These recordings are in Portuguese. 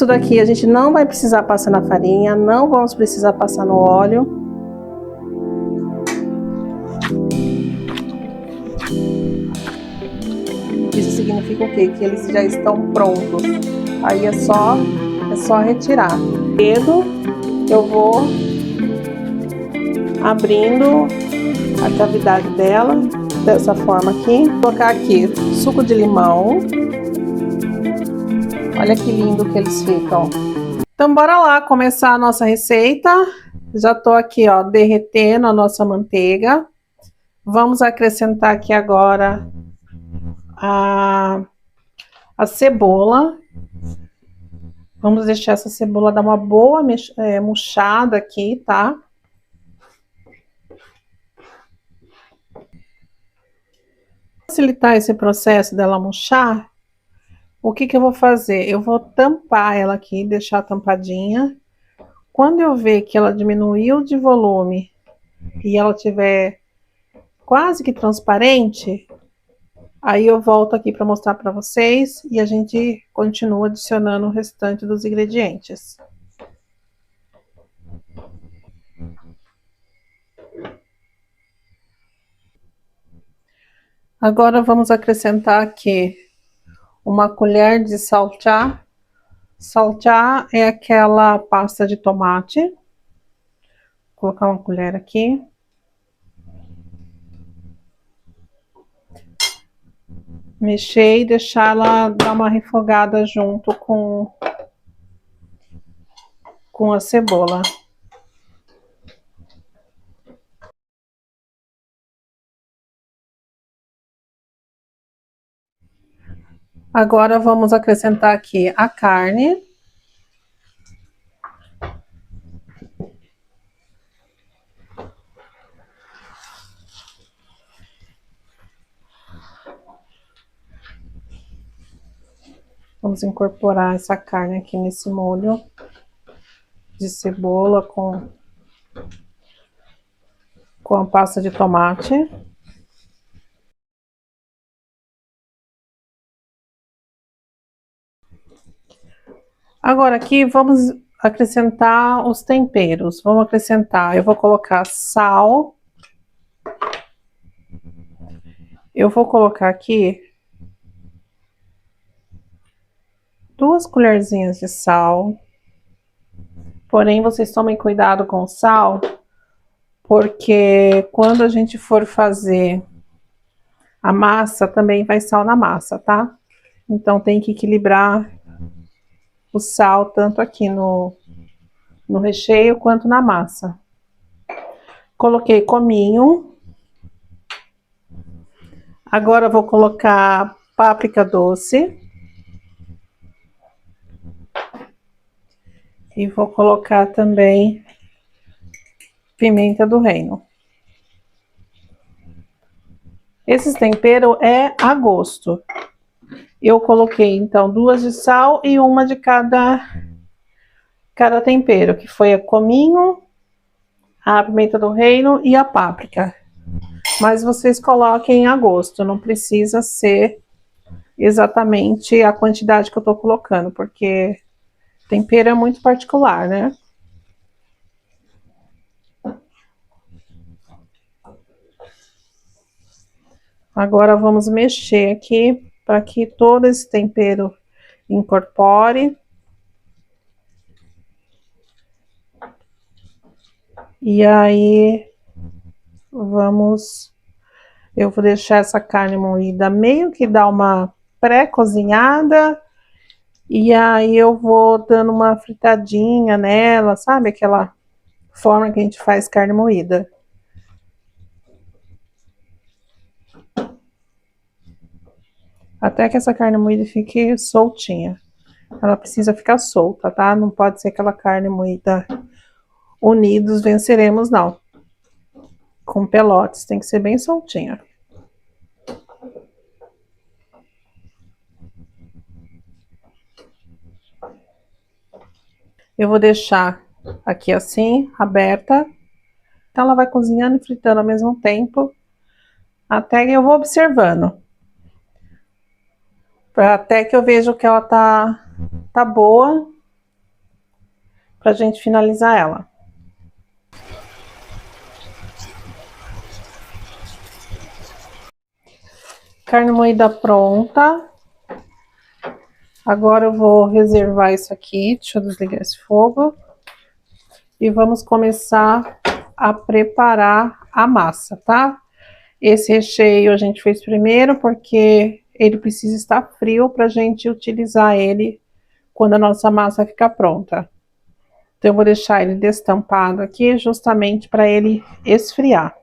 Isso daqui a gente não vai precisar passar na farinha, não vamos precisar passar no óleo. Isso significa o quê? Que eles já estão prontos. Aí é só retirar. O dedo, eu vou abrindo a cavidade dela, dessa forma aqui. Vou colocar aqui suco de limão. Olha que lindo que eles ficam. Então, bora lá começar a nossa receita. Já tô aqui, ó, derretendo a nossa manteiga. Vamos acrescentar aqui agora a cebola. Vamos deixar essa cebola dar uma boa murchada aqui, tá? Para facilitar esse processo dela murchar, o que eu vou fazer? Eu vou tampar ela aqui, deixar tampadinha. Quando eu ver que ela diminuiu de volume e ela tiver quase que transparente, aí eu volto aqui para mostrar para vocês e a gente continua adicionando o restante dos ingredientes. Agora vamos acrescentar aqui uma colher de saltear. Saltear é aquela pasta de tomate. Vou colocar uma colher aqui. Mexer e deixar ela dar uma refogada junto com a cebola. Agora vamos acrescentar aqui a carne. Vamos incorporar essa carne aqui nesse molho de cebola com a pasta de tomate. Agora aqui vamos acrescentar os temperos. Vamos acrescentar, eu vou colocar sal. Eu vou colocar aqui 2 colherzinhas de sal. Porém, vocês tomem cuidado com o sal, porque quando a gente for fazer a massa, também vai sal na massa, tá? Então tem que equilibrar o sal tanto aqui no recheio quanto na massa. Coloquei cominho. Agora eu vou colocar páprica doce. E vou colocar também pimenta do reino. Esses temperos é a gosto. Eu coloquei então 2 de sal e uma de cada tempero, que foi o cominho, a pimenta do reino e a páprica. Mas vocês coloquem a gosto, não precisa ser exatamente a quantidade que eu tô colocando, porque tempero é muito particular, né? Agora vamos mexer aqui para que todo esse tempero incorpore. E aí eu vou deixar essa carne moída meio que dar uma pré-cozinhada. E aí eu vou dando uma fritadinha nela, sabe? Aquela forma que a gente faz carne moída. Até que essa carne moída fique soltinha. Ela precisa ficar solta, tá? Não pode ser aquela carne moída unidos venceremos, não. Com pelotes, tem que ser bem soltinha. Eu vou deixar aqui assim, aberta. Então ela vai cozinhando e fritando ao mesmo tempo, até que eu vou observando. Até que eu vejo que ela tá boa, pra gente finalizar ela. Carne moída pronta. Agora eu vou reservar isso aqui. Deixa eu desligar esse fogo. E vamos começar a preparar a massa, tá? Esse recheio a gente fez primeiro porque ele precisa estar frio pra gente utilizar ele quando a nossa massa ficar pronta. Então eu vou deixar ele destampado aqui justamente para ele esfriar.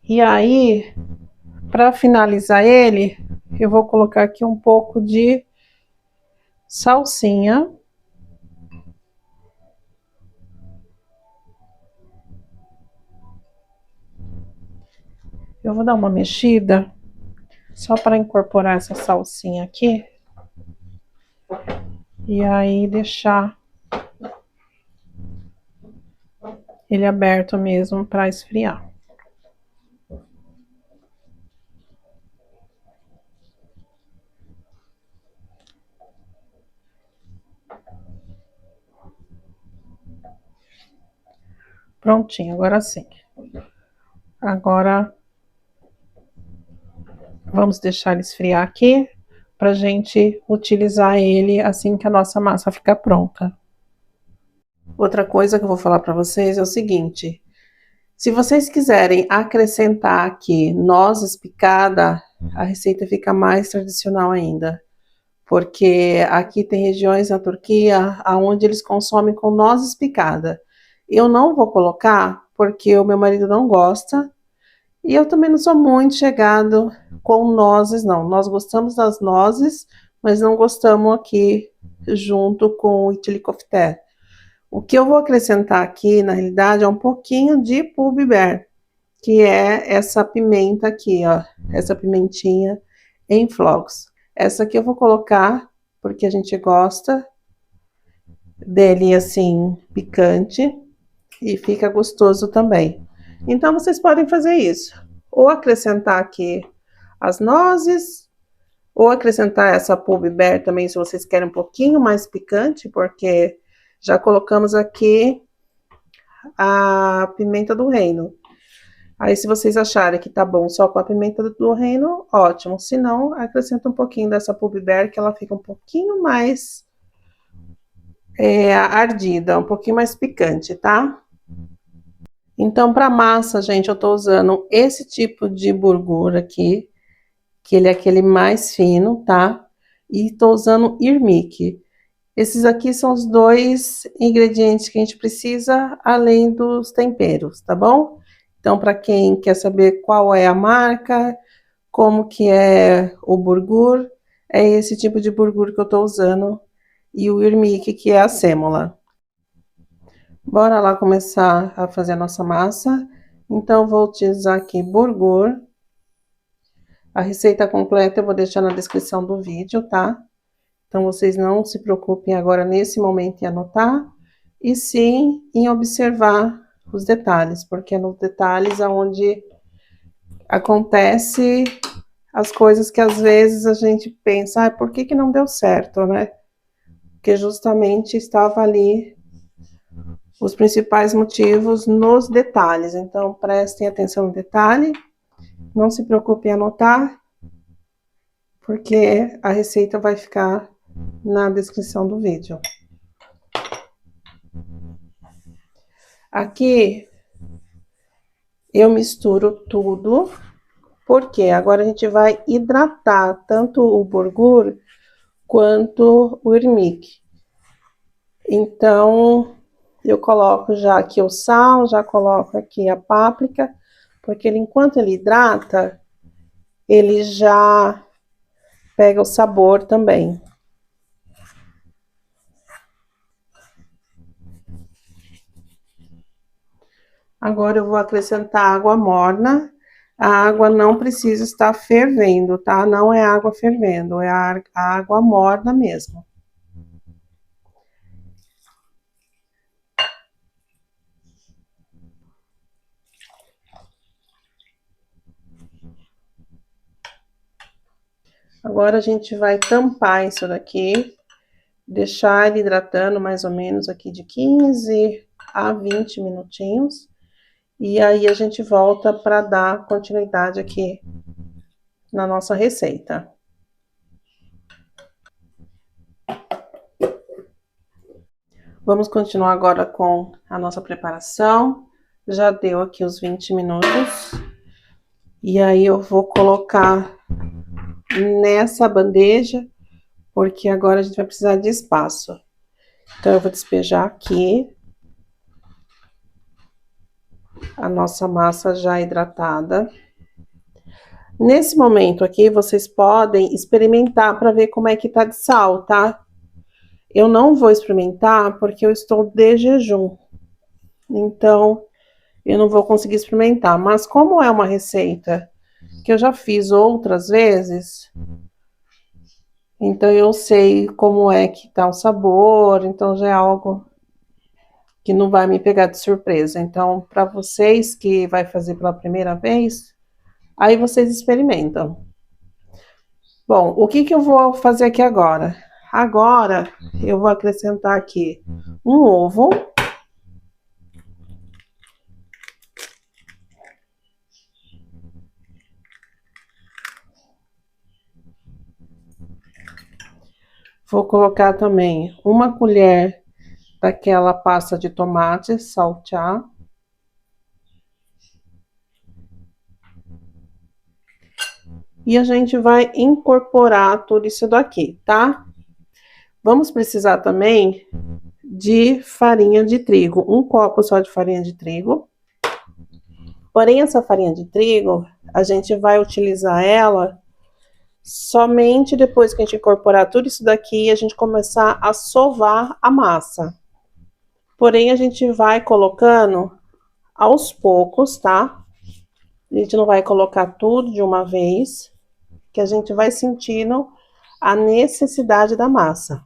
E aí, para finalizar ele, eu vou colocar aqui um pouco de salsinha. Eu vou dar uma mexida só para incorporar essa salsinha aqui. E aí deixar ele aberto mesmo para esfriar. Prontinho, agora sim. Agora vamos deixar ele esfriar aqui para gente utilizar ele assim que a nossa massa ficar pronta. Outra coisa que eu vou falar para vocês é o seguinte: se vocês quiserem acrescentar aqui nozes picadas, a receita fica mais tradicional ainda. Porque aqui tem regiões na Turquia onde eles consomem com nozes picadas. Eu não vou colocar porque o meu marido não gosta. E eu também não sou muito chegado com nozes, não. Nós gostamos das nozes, mas não gostamos aqui junto com o itili kofte. O que eu vou acrescentar aqui, na realidade, é um pouquinho de pul biber, que é essa pimenta aqui, ó. Essa pimentinha em flocos. Essa aqui eu vou colocar porque a gente gosta dele assim, picante, e fica gostoso também. Então, vocês podem fazer isso. Ou acrescentar aqui as nozes, ou acrescentar essa pul biber também, se vocês querem um pouquinho mais picante, porque já colocamos aqui a pimenta do reino. Aí, se vocês acharem que tá bom só com a pimenta do reino, ótimo. Se não, acrescenta um pouquinho dessa pul biber, que ela fica um pouquinho mais ardida, um pouquinho mais picante, tá? Então, para massa, gente, eu tô usando esse tipo de bulgur aqui, que ele é aquele mais fino, tá? E tô usando irmik. Esses aqui são os dois ingredientes que a gente precisa, além dos temperos, tá bom? Então, para quem quer saber qual é a marca, como que é o bulgur, é esse tipo de bulgur que eu tô usando, e o irmik, que é a sêmola. Bora lá começar a fazer a nossa massa. Então, vou utilizar aqui bulgur. A receita completa eu vou deixar na descrição do vídeo, tá? Então, vocês não se preocupem agora nesse momento em anotar, e sim em observar os detalhes, porque é nos detalhes aonde acontece as coisas que às vezes a gente pensa, por que que não deu certo, né? Porque justamente estava ali os principais motivos nos detalhes. Então, prestem atenção no detalhe, não se preocupe em anotar, porque a receita vai ficar na descrição do vídeo. Aqui eu misturo tudo, porque agora a gente vai hidratar tanto o bulgur quanto o irmik. Então, eu coloco já aqui o sal, já coloco aqui a páprica, porque enquanto ele hidrata, ele já pega o sabor também. Agora eu vou acrescentar água morna. A água não precisa estar fervendo, tá? Não é água fervendo, é a água morna mesmo. Agora a gente vai tampar isso daqui deixar ele hidratando mais ou menos aqui de 15 a 20 minutinhos. E aí a gente volta para dar continuidade aqui na nossa receita. Vamos continuar agora com a nossa preparação. Já deu aqui os 20 minutos. E aí eu vou colocar nessa bandeja, porque agora a gente vai precisar de espaço. Então eu vou despejar aqui a nossa massa já hidratada. Nesse momento aqui, vocês podem experimentar para ver como é que tá de sal, tá? Eu não vou experimentar porque eu estou de jejum. Então, eu não vou conseguir experimentar. Mas como é uma receita que eu já fiz outras vezes, então eu sei como é que tá o sabor, então já é algo que não vai me pegar de surpresa. Então, para vocês que vai fazer pela primeira vez, aí vocês experimentam. Bom, o que eu vou fazer aqui agora? Agora, eu vou acrescentar aqui um ovo. Vou colocar também uma colher daquela pasta de tomate saltear. E a gente vai incorporar tudo isso daqui, tá? Vamos precisar também de farinha de trigo, um copo só de farinha de trigo. Porém, essa farinha de trigo, a gente vai utilizar ela somente depois que a gente incorporar tudo isso daqui e a gente começar a sovar a massa. Porém, a gente vai colocando aos poucos, tá? A gente não vai colocar tudo de uma vez, que a gente vai sentindo a necessidade da massa.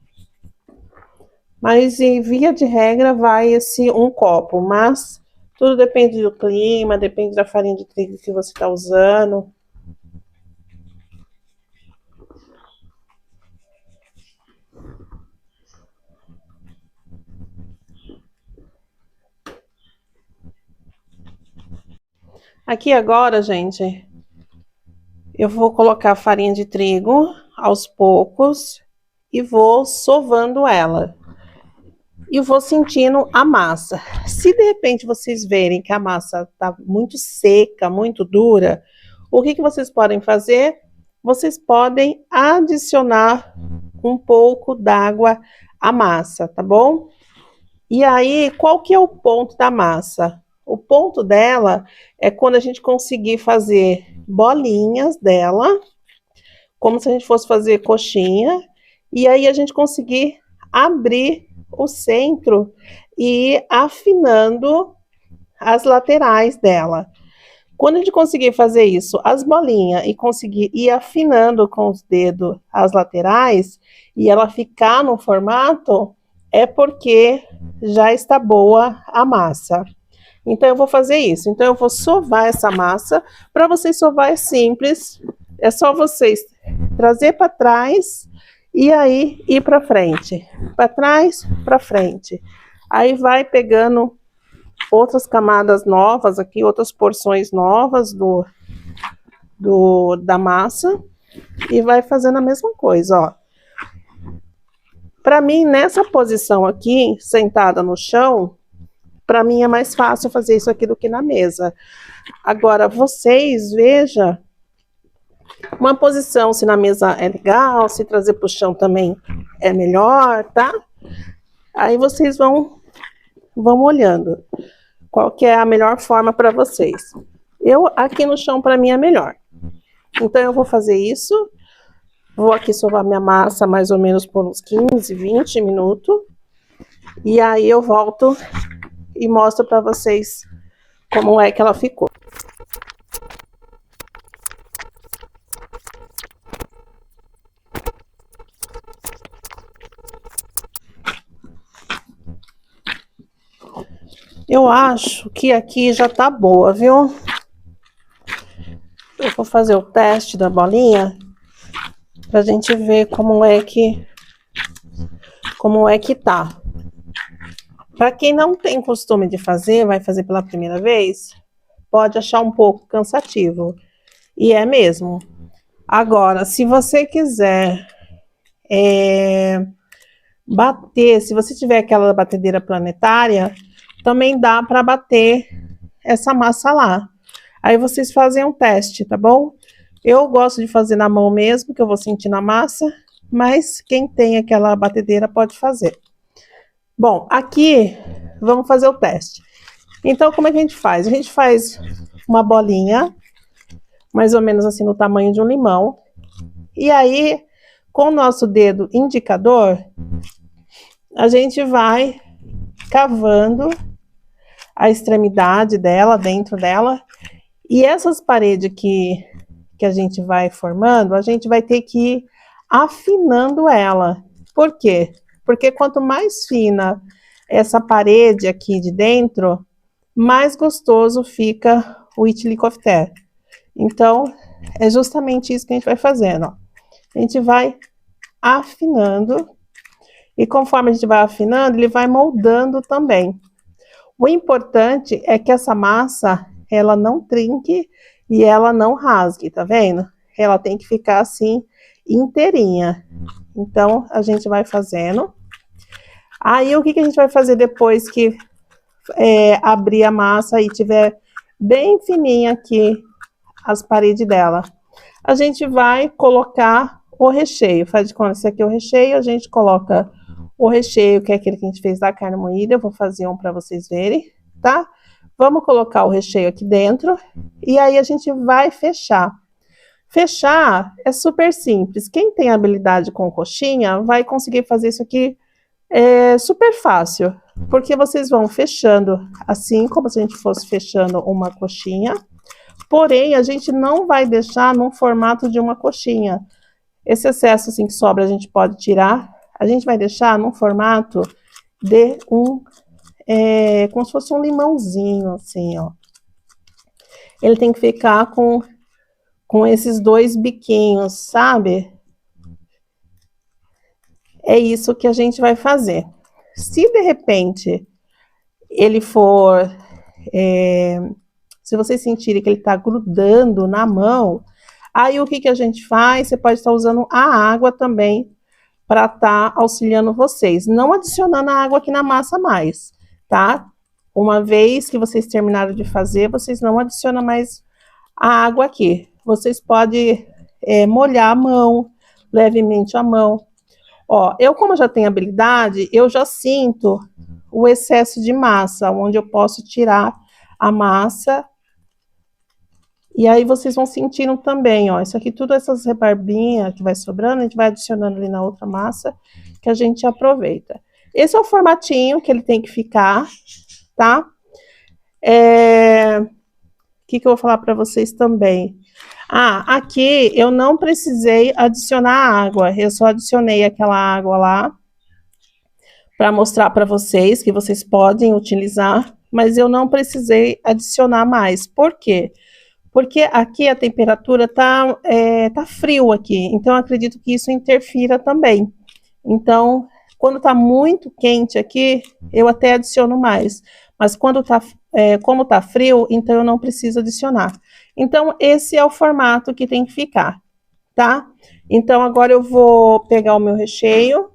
Mas, em via de regra, vai esse um copo, mas tudo depende do clima, depende da farinha de trigo que você está usando. Aqui agora, gente, eu vou colocar a farinha de trigo aos poucos e vou sovando ela. E vou sentindo a massa. Se de repente vocês verem que a massa tá muito seca, muito dura, o que vocês podem fazer? Vocês podem adicionar um pouco d'água à massa, tá bom? E aí, qual que é o ponto da massa? O ponto dela é quando a gente conseguir fazer bolinhas dela, como se a gente fosse fazer coxinha, e aí a gente conseguir abrir o centro e ir afinando as laterais dela. Quando a gente conseguir fazer isso, as bolinhas, e conseguir ir afinando com os dedos as laterais, e ela ficar no formato, é porque já está boa a massa. Então, eu vou fazer isso. Então, eu vou sovar essa massa. Para vocês sovar é simples. É só vocês trazer para trás e aí ir para frente. Para trás, para frente. Aí vai pegando outras camadas novas aqui, outras porções novas da massa. E vai fazendo a mesma coisa, ó. Para mim, nessa posição aqui, sentada no chão, para mim é mais fácil fazer isso aqui do que na mesa. Agora, vocês vejam uma posição, se na mesa é legal, se trazer para o chão também é melhor, tá? Aí vocês vão olhando qual que é a melhor forma para vocês. Eu, aqui no chão, para mim é melhor. Então, eu vou fazer isso. Vou aqui sovar minha massa mais ou menos por uns 15, 20 minutos. E aí eu volto e mostro para vocês como é que ela ficou. Eu acho que aqui já tá boa, viu? Eu vou fazer o teste da bolinha pra gente ver como é que como é que tá. Para quem não tem costume de fazer, vai fazer pela primeira vez, pode achar um pouco cansativo. E é mesmo. Agora, se você quiser bater, se você tiver aquela batedeira planetária, também dá para bater essa massa lá. Aí vocês fazem um teste, tá bom? Eu gosto de fazer na mão mesmo, que eu vou sentir na massa, mas quem tem aquela batedeira pode fazer. Bom, aqui vamos fazer o teste. Então, como é que a gente faz? A gente faz uma bolinha, mais ou menos assim no tamanho de um limão. E aí, com o nosso dedo indicador, a gente vai cavando a extremidade dela, dentro dela. E essas paredes que a gente vai formando, a gente vai ter que ir afinando ela. Por quê? Porque quanto mais fina essa parede aqui de dentro, mais gostoso fica o Itilicofté. Então, é justamente isso que a gente vai fazendo, ó. A gente vai afinando, e conforme a gente vai afinando, ele vai moldando também. O importante é que essa massa, ela não trinque e ela não rasgue, tá vendo? Ela tem que ficar assim, inteirinha. Então, a gente vai fazendo. Aí, o que a gente vai fazer depois que abrir a massa e tiver bem fininha aqui as paredes dela? A gente vai colocar o recheio. Faz de conta, esse aqui é o recheio, a gente coloca o recheio, que é aquele que a gente fez da carne moída. Eu vou fazer um para vocês verem, tá? Vamos colocar o recheio aqui dentro e aí a gente vai fechar. Fechar é super simples. Quem tem habilidade com coxinha vai conseguir fazer isso aqui super fácil, porque vocês vão fechando assim, como se a gente fosse fechando uma coxinha. Porém, a gente não vai deixar no formato de uma coxinha. Esse excesso assim que sobra a gente pode tirar. A gente vai deixar no formato de como se fosse um limãozinho, assim, ó. Ele tem que ficar com esses dois biquinhos, sabe? É isso que a gente vai fazer. Se de repente ele for... se vocês sentirem que ele tá grudando na mão, aí o que a gente faz? Você pode estar usando a água também para estar auxiliando vocês. Não adicionando a água aqui na massa mais, tá? Uma vez que vocês terminaram de fazer, vocês não adicionam mais a água aqui. Vocês podem molhar a mão, levemente a mão. Ó, eu como já tenho habilidade, eu já sinto o excesso de massa, onde eu posso tirar a massa. E aí vocês vão sentindo também, ó, isso aqui tudo essas rebarbinhas que vai sobrando, a gente vai adicionando ali na outra massa, que a gente aproveita. Esse é o formatinho que ele tem que ficar, tá? O que eu vou falar para vocês também? Aqui eu não precisei adicionar água, eu só adicionei aquela água lá para mostrar para vocês que vocês podem utilizar, mas eu não precisei adicionar mais. Por quê? Porque aqui a temperatura tá frio aqui, então eu acredito que isso interfira também. Então, quando tá muito quente aqui, eu até adiciono mais. Mas quando como tá frio, então eu não preciso adicionar. Então, esse é o formato que tem que ficar, tá? Então, agora eu vou pegar o meu recheio.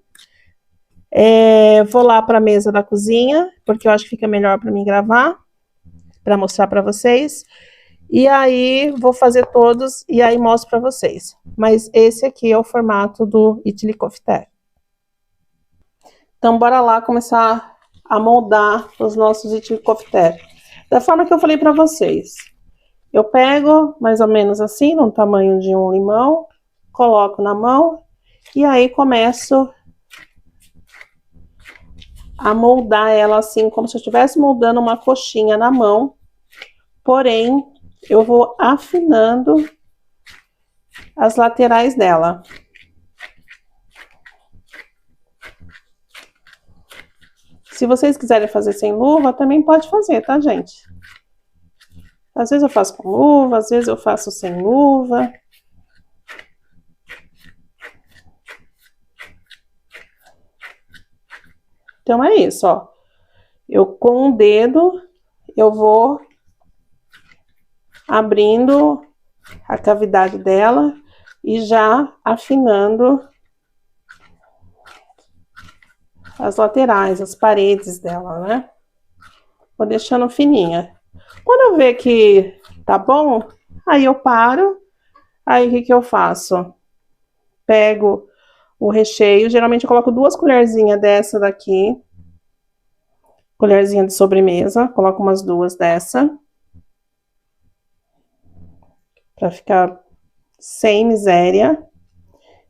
Vou lá para a mesa da cozinha, porque eu acho que fica melhor para mim gravar, para mostrar para vocês. E aí, vou fazer todos e aí mostro para vocês. Mas esse aqui é o formato do Itilicofté. Então, bora lá começar a moldar os nossos Itilicofté. Da forma que eu falei para vocês. Eu pego mais ou menos assim, no tamanho de um limão, coloco na mão e aí começo a moldar ela assim, como se eu estivesse moldando uma coxinha na mão. Porém, eu vou afinando as laterais dela. Se vocês quiserem fazer sem luva, também pode fazer, tá, gente? Às vezes eu faço com luva, às vezes eu faço sem luva. Então, é isso, ó. Eu, com o dedo, eu vou abrindo a cavidade dela e já afinando as laterais, as paredes dela, né? Vou deixando fininha. Quando eu ver que tá bom, aí eu paro. Aí, o que eu faço? Pego o recheio, geralmente eu coloco 2 colherzinhas dessa daqui. Colherzinha de sobremesa, coloco umas 2 dessa. Pra ficar sem miséria.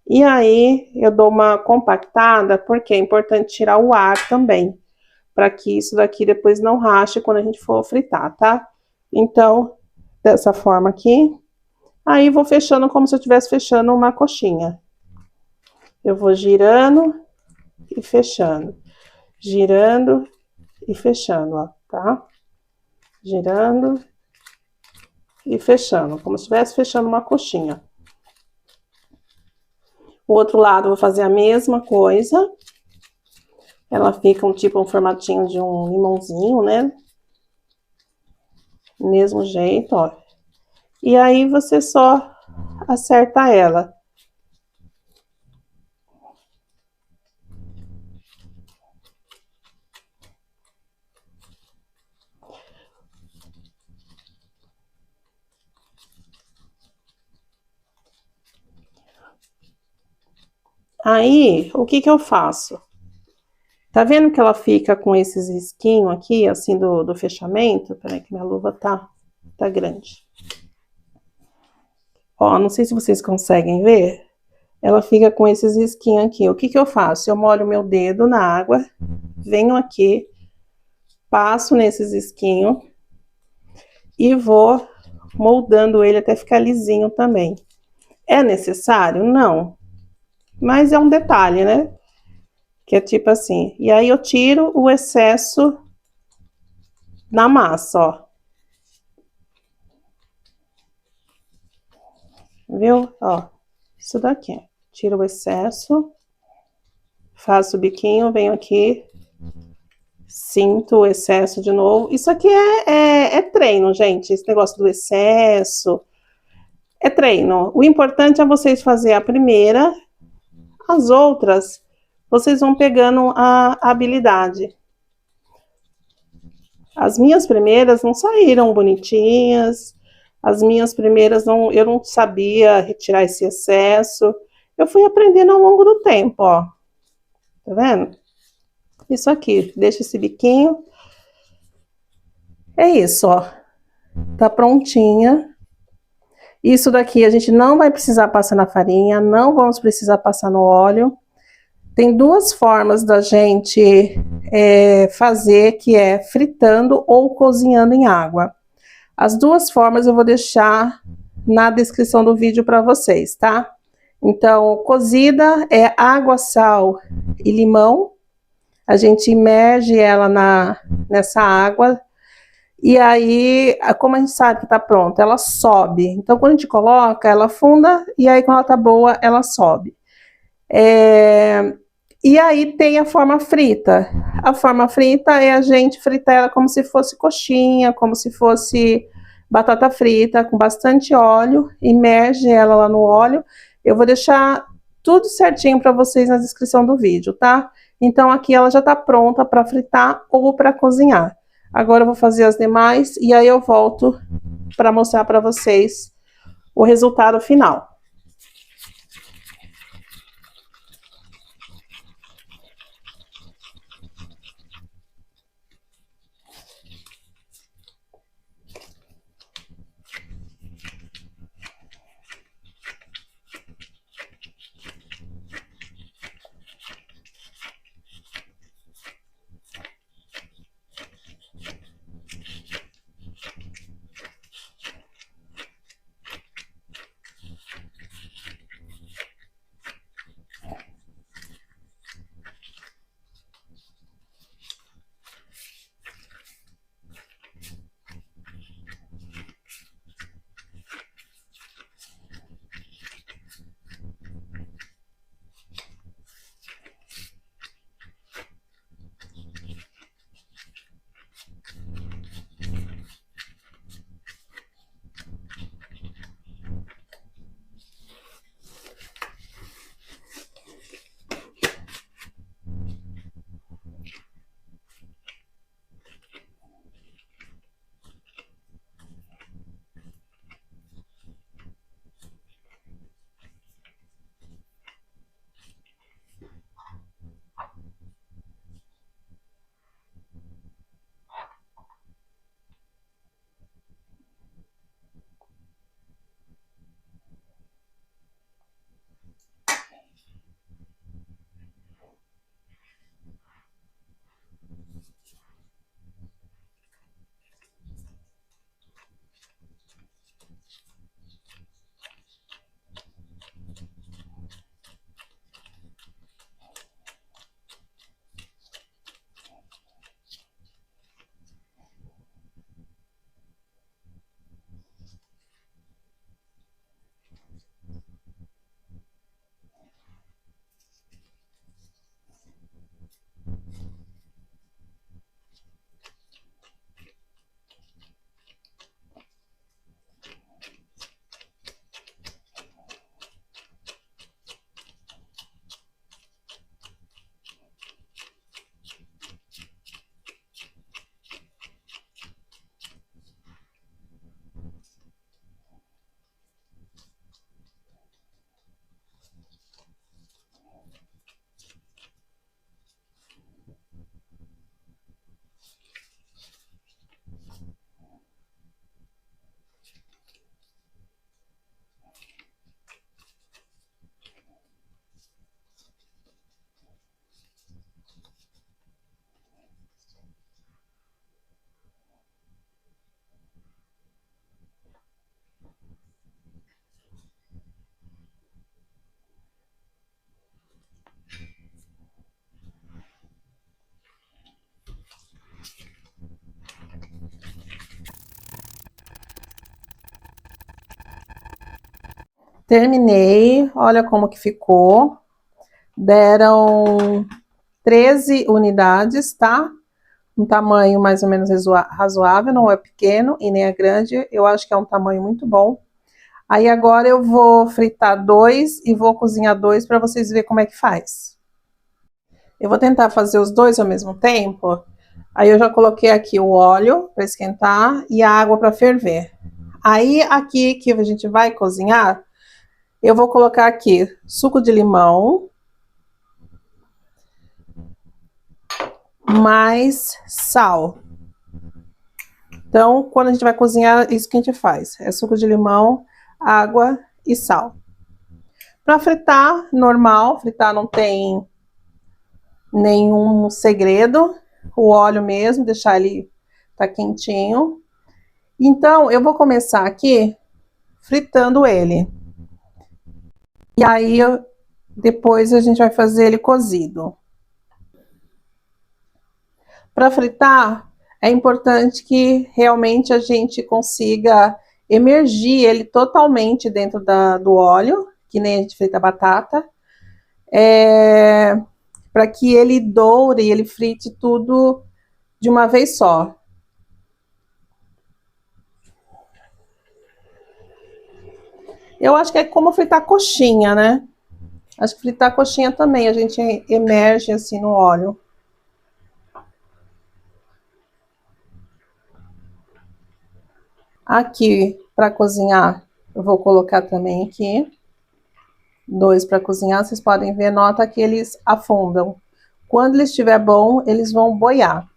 E aí, eu dou uma compactada, porque é importante tirar o ar também. Para que isso daqui depois não rache quando a gente for fritar, tá? Então, dessa forma aqui. Aí, vou fechando como se eu estivesse fechando uma coxinha. Eu vou girando e fechando. Girando e fechando, ó, tá? Girando e fechando, como se estivesse fechando uma coxinha. O outro lado, eu vou fazer a mesma coisa. Ela fica um formatinho de um limãozinho, né? Mesmo jeito, ó. E aí, você só acerta ela. Aí, o que eu faço? Tá vendo que ela fica com esses risquinhos aqui, assim, do fechamento? Peraí que minha luva tá grande. Ó, não sei se vocês conseguem ver. Ela fica com esses risquinhos aqui. O que eu faço? Eu molho meu dedo na água, venho aqui, passo nesses risquinhos e vou moldando ele até ficar lisinho também. É necessário? Não. Mas é um detalhe, né? Que é tipo assim. E aí eu tiro o excesso na massa, ó. Viu? Ó, isso daqui. Tiro o excesso. Faço o biquinho, venho aqui. Sinto o excesso de novo. Isso aqui é treino, gente. Esse negócio do excesso é treino. O importante é vocês fazerem a primeira. As outras, vocês vão pegando a habilidade. As minhas primeiras não saíram bonitinhas. As minhas primeiras, eu não sabia retirar esse excesso. Eu fui aprendendo ao longo do tempo, ó. Tá vendo? Isso aqui, deixa esse biquinho. É isso, ó. Tá prontinha. Isso daqui a gente não vai precisar passar na farinha, não vamos precisar passar no óleo. Tem 2 formas da gente fazer, que é fritando ou cozinhando em água. As 2 formas eu vou deixar na descrição do vídeo para vocês, tá? Então, cozida é água, sal e limão. A gente imerge ela nessa água. E aí, como a gente sabe que tá pronta, ela sobe. Então, quando a gente coloca, ela afunda. E aí, quando ela tá boa, ela sobe. E aí tem a forma frita. A forma frita é a gente fritar ela como se fosse coxinha, como se fosse batata frita, com bastante óleo. Imerge ela lá no óleo. Eu vou deixar tudo certinho para vocês na descrição do vídeo, tá? Então, aqui ela já tá pronta para fritar ou para cozinhar. Agora eu vou fazer as demais e aí eu volto para mostrar para vocês o resultado final. Terminei, olha como que ficou. Deram 13 unidades, tá? Um tamanho mais ou menos razoável, não é pequeno e nem é grande. Eu acho que é um tamanho muito bom. Aí agora eu vou fritar 2 e vou cozinhar 2 para vocês verem como é que faz. Eu vou tentar fazer os 2 ao mesmo tempo. Aí eu já coloquei aqui o óleo para esquentar e a água para ferver. Aí aqui que a gente vai cozinhar, eu vou colocar aqui suco de limão, mais sal. Então, quando a gente vai cozinhar, isso que a gente faz. É suco de limão, água e sal. Para fritar, normal, fritar não tem nenhum segredo. O óleo mesmo, deixar ele tá quentinho. Então, eu vou começar aqui fritando ele. E aí, depois a gente vai fazer ele cozido. Para fritar, é importante que realmente a gente consiga emergir ele totalmente dentro do óleo, que nem a gente frita a batata, para que ele doure, ele frite tudo de uma vez só. Eu acho que é como fritar coxinha, né? Acho que fritar coxinha também, a gente emerge assim no óleo. Aqui, para cozinhar, eu vou colocar também aqui 2 para cozinhar. Vocês podem ver, nota que eles afundam. Quando ele estiver bom, eles vão boiar.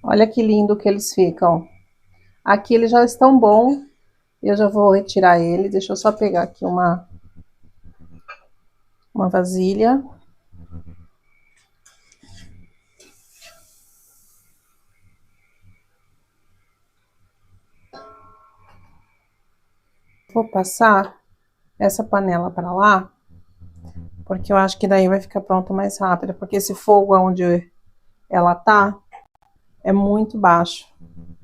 Olha que lindo que eles ficam. Aqui eles já estão bons. Eu já vou retirar ele. Deixa eu só pegar aqui uma vasilha. Vou passar essa panela para lá, porque eu acho que daí vai ficar pronto mais rápido, porque esse fogo onde ela tá é muito baixo.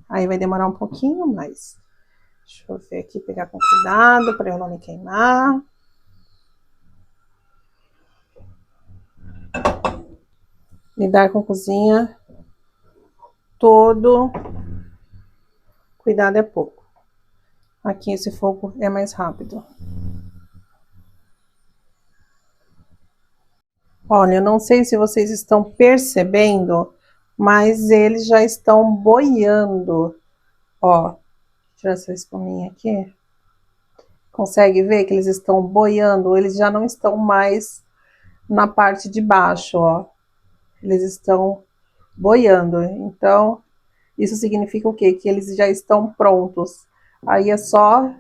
Aí vai demorar um pouquinho mais. Deixa eu ver aqui, pegar com cuidado para eu não me queimar. Lidar com cozinha, todo cuidado é pouco. Aqui esse fogo é mais rápido. Olha, eu não sei se vocês estão percebendo, mas eles já estão boiando. Ó, tirar essa espuminha aqui. Consegue ver que eles estão boiando? Eles já não estão mais na parte de baixo, ó. Eles estão boiando. Então, isso significa o quê? Que eles já estão prontos. Aí é só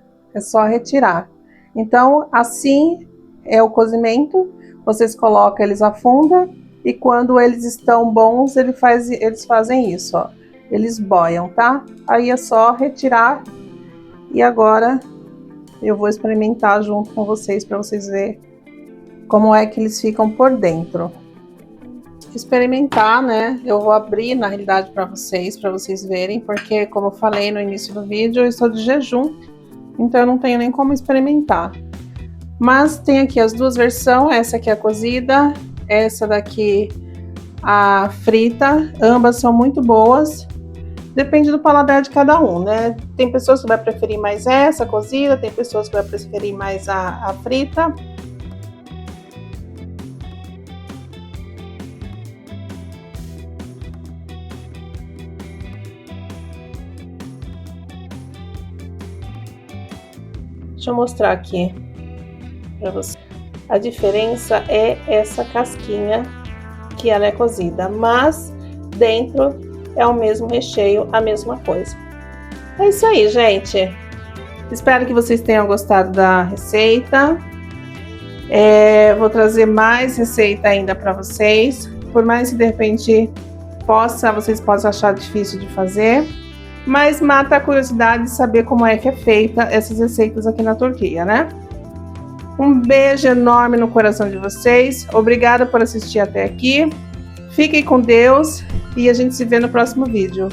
retirar. Então, assim é o cozimento. Vocês colocam, eles afundam. E quando eles estão bons, eles fazem isso, ó. Eles boiam, tá? Aí é só retirar. E agora eu vou experimentar junto com vocês para vocês verem como é que eles ficam por dentro. Experimentar, né? Eu vou abrir na realidade para vocês verem, porque como eu falei no início do vídeo, eu estou de jejum, então eu não tenho nem como experimentar. Mas tem aqui as duas versões, essa aqui é a cozida, essa daqui a frita, ambas são muito boas. Depende do paladar de cada um, né? Tem pessoas que vai preferir mais essa cozida, tem pessoas que vai preferir mais a frita. Deixa eu mostrar aqui para você. A diferença é essa casquinha que ela é cozida, mas dentro é o mesmo recheio, a mesma coisa. É isso aí, gente. Espero que vocês tenham gostado da receita. Vou trazer mais receita ainda para vocês. Por mais que de repente vocês possam achar difícil de fazer, mas mata a curiosidade de saber como é que é feita essas receitas aqui na Turquia, né? Um beijo enorme no coração de vocês. Obrigada por assistir até aqui. Fiquem com Deus e a gente se vê no próximo vídeo.